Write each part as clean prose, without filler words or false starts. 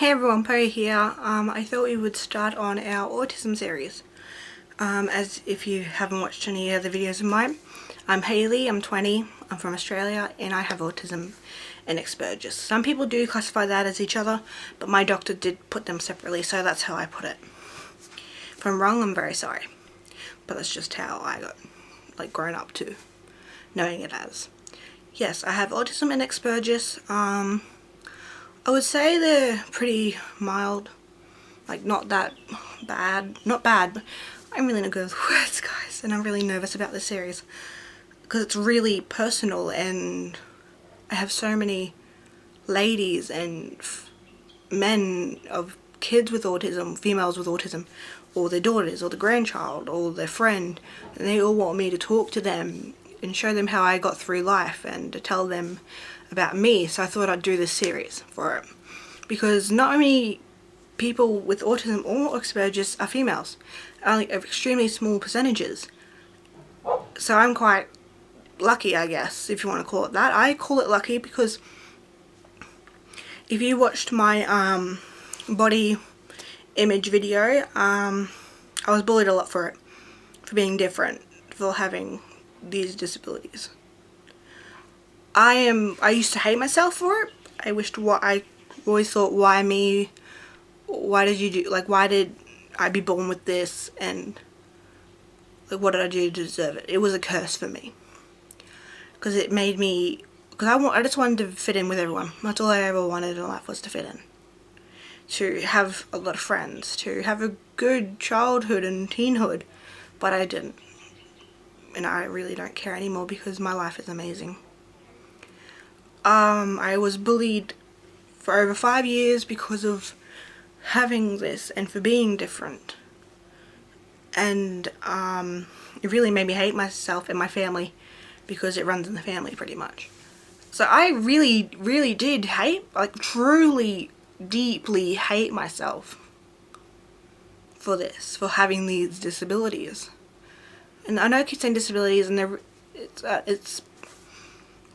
Hey everyone, Poe here. I thought we would start on our autism series. As if you haven't watched any other videos of mine, I'm Hayley, I'm 20, I'm from Australia, and I have autism and aspergers. Some people do classify that as each other, but my doctor did put them separately, so that's how I put it. If I'm wrong, I'm very sorry. But that's just how I got, grown up to knowing it as. Yes, I have autism and aspergers. I would say they're pretty mild, not that bad, not bad, but I'm really not good with words, guys, and I'm really nervous about this series because it's really personal, and I have so many ladies and men of kids with autism, females with autism, or their daughters, or the grandchild, or their friend, and they all want me to talk to them and show them how I got through life and to tell them about me. So I thought I'd do this series for it, because not only people with autism or aspergers are females, only extremely small percentages. So I'm quite lucky, I guess, if you want to call it that. I call it lucky because if you watched my body image video, I was bullied a lot for it, for being different, for having these disabilities. I used to hate myself for it. I always thought, why me? Why did you do, why did I be born with this? And what did I do to deserve it? It was a curse for me. Because it made me, I just wanted to fit in with everyone. That's all I ever wanted in life, was to fit in. To have a lot of friends, to have a good childhood and teenhood. But I didn't. And I really don't care anymore because my life is amazing. I was bullied for over 5 years because of having this and for being different. And it really made me hate myself and my family because it runs in the family pretty much. So I really, really did hate, truly, deeply hate myself for this, for having these disabilities. And I know I keep saying disabilities, and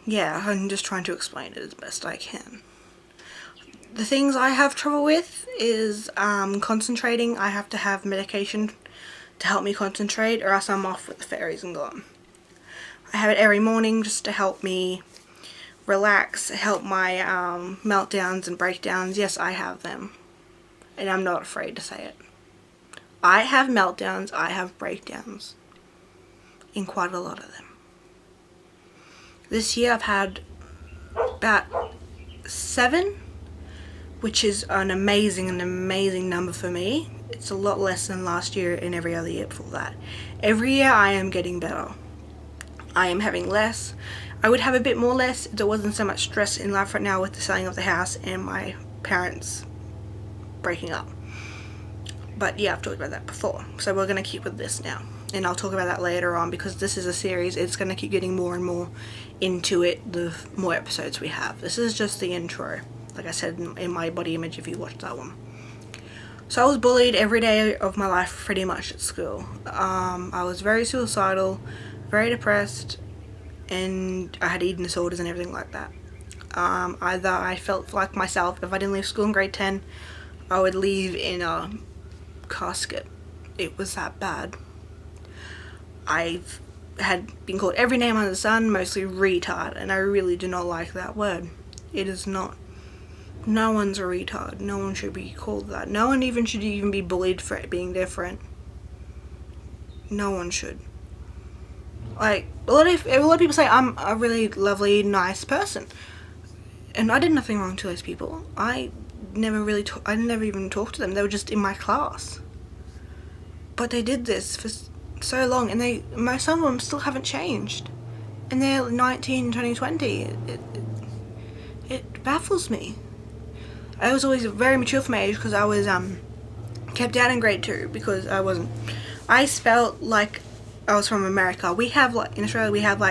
yeah, I'm just trying to explain it as best I can. The things I have trouble with is concentrating. I have to have medication to help me concentrate, or else I'm off with the fairies and gone. I have it every morning just to help me relax, help my meltdowns and breakdowns. Yes, I have them, and I'm not afraid to say it. I have meltdowns, I have breakdowns, in quite a lot of them. This year I've had about 7, which is an amazing number for me. It's a lot less than last year and every other year before that. Every year I am getting better. I am having less. I would have a bit more less if there wasn't so much stress in life right now with the selling of the house and my parents breaking up. But yeah, I've talked about that before. So we're going to keep with this now. And I'll talk about that later on, because this is a series. It's going to keep getting more and more into it the more episodes we have. This is just the intro, like I said in my body image if you watched that one. So I was bullied every day of my life pretty much at school. I was very suicidal, very depressed, and I had eating disorders and everything like that. Either I felt like myself, if I didn't leave school in grade 10, I would leave in a casket. It was that bad. I've had been called every name under the sun, mostly retard, and I really do not like that word. It is not. No one's a retard. No one should be called that. No one should even be bullied for it being different. No one should. A lot of people say I'm a really lovely, nice person, and I did nothing wrong to those people. I never even talked to them. They were just in my class. But they did this for so long, and some of them still haven't changed, and they're 19, 20, 20. It baffles me. I was always very mature for my age because I was kept down in grade 2 because I felt like I was from America. We have in Australia we have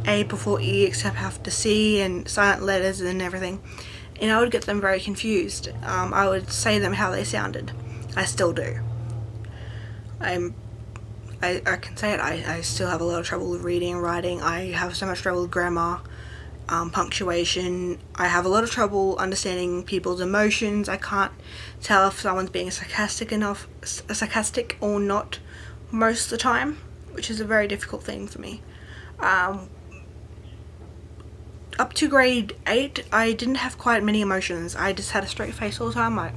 A before E except after C, and silent letters and everything, and I would get them very confused. I would say them how they sounded. I still do. I can say it, I still have a lot of trouble with reading and writing. I have so much trouble with grammar punctuation. I have a lot of trouble understanding people's emotions. I can't tell if someone's being sarcastic or not most of the time, which is a very difficult thing for me. Up to grade 8, I didn't have quite many emotions. I just had a straight face all the time, like,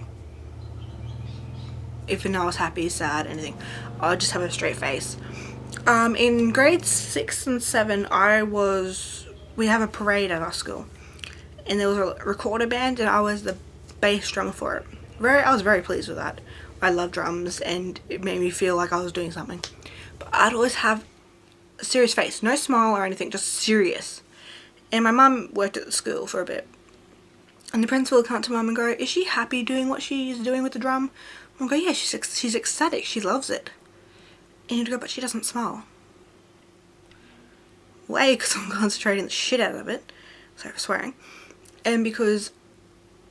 even though I was happy, sad, anything, I would just have a straight face. In grades 6 and 7, we have a parade at our school, and there was a recorder band, and I was the bass drummer for it. I was very pleased with that. I love drums, and it made me feel like I was doing something. But I'd always have a serious face, no smile or anything, just serious. And my mum worked at the school for a bit, and the principal would come up to Mum and go, "Is she happy doing what she's doing with the drum?" I'll go, "Yeah, she's ecstatic, she loves it." And he'd go, "But she doesn't smile." Well, A, because I'm concentrating the shit out of it, sorry for swearing, and because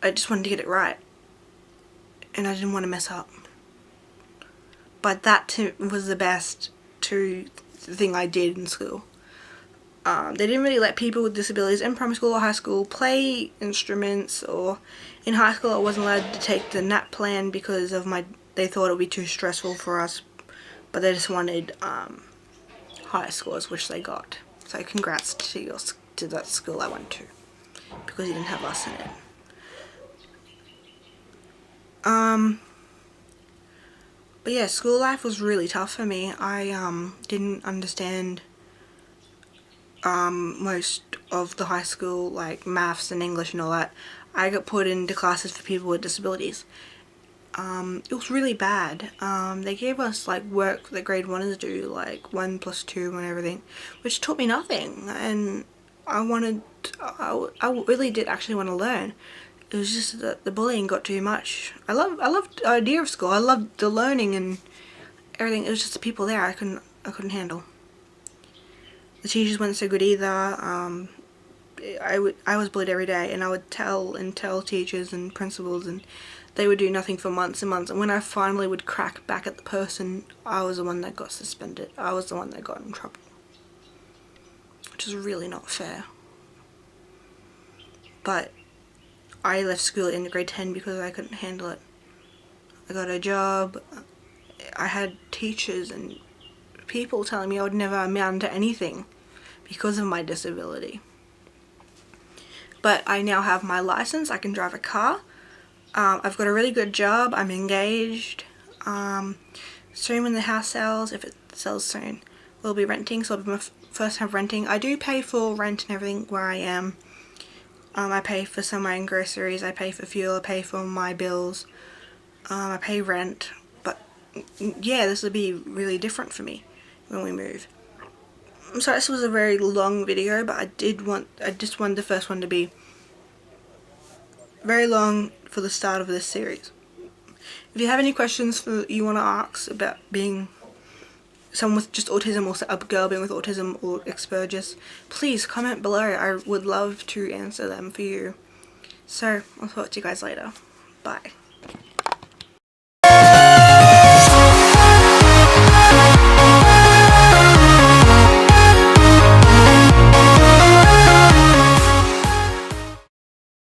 I just wanted to get it right, and I didn't want to mess up. But that was the best thing I did in school. They didn't really let people with disabilities in primary school or high school play instruments, or in high school I wasn't allowed to take the NAP plan because of they thought it would be too stressful for us, but they just wanted high scores, which they got. So congrats to that school I went to, because you didn't have us in it. But yeah, school life was really tough for me. I didn't understand most of the high school, like maths and English and all that. I got put into classes for people with disabilities. It was really bad. They gave us like work that grade 1 is do, like 1 plus 2 and everything, which taught me nothing, and I really did actually want to learn. It was just that the bullying got too much. I loved the idea of school. I loved the learning and everything. It was just the people there I couldn't handle. The teachers weren't so good either. I was bullied every day, and I would tell teachers and principals, and they would do nothing for months and months. And when I finally would crack back at the person, I was the one that got suspended. I was the one that got in trouble, which is really not fair. But I left school in grade 10 because I couldn't handle it. I got a job. I had teachers and people telling me I would never amount to anything because of my disability. But I now have my license. I can drive a car. I've got a really good job. I'm engaged. Soon when the house sells, if it sells soon, we'll be renting. So it'll be my first time renting. I do pay for rent and everything where I am. I pay for some of my own groceries. I pay for fuel. I pay for my bills. I pay rent. But yeah, this will be really different for me when we move. I'm sorry this was a very long video, but I just wanted the first one to be very long for the start of this series. If you have any questions you want to ask about being someone with just autism, or a girl being with autism or aspergers, please comment below. I would love to answer them for you. So I'll talk to you guys later. Bye.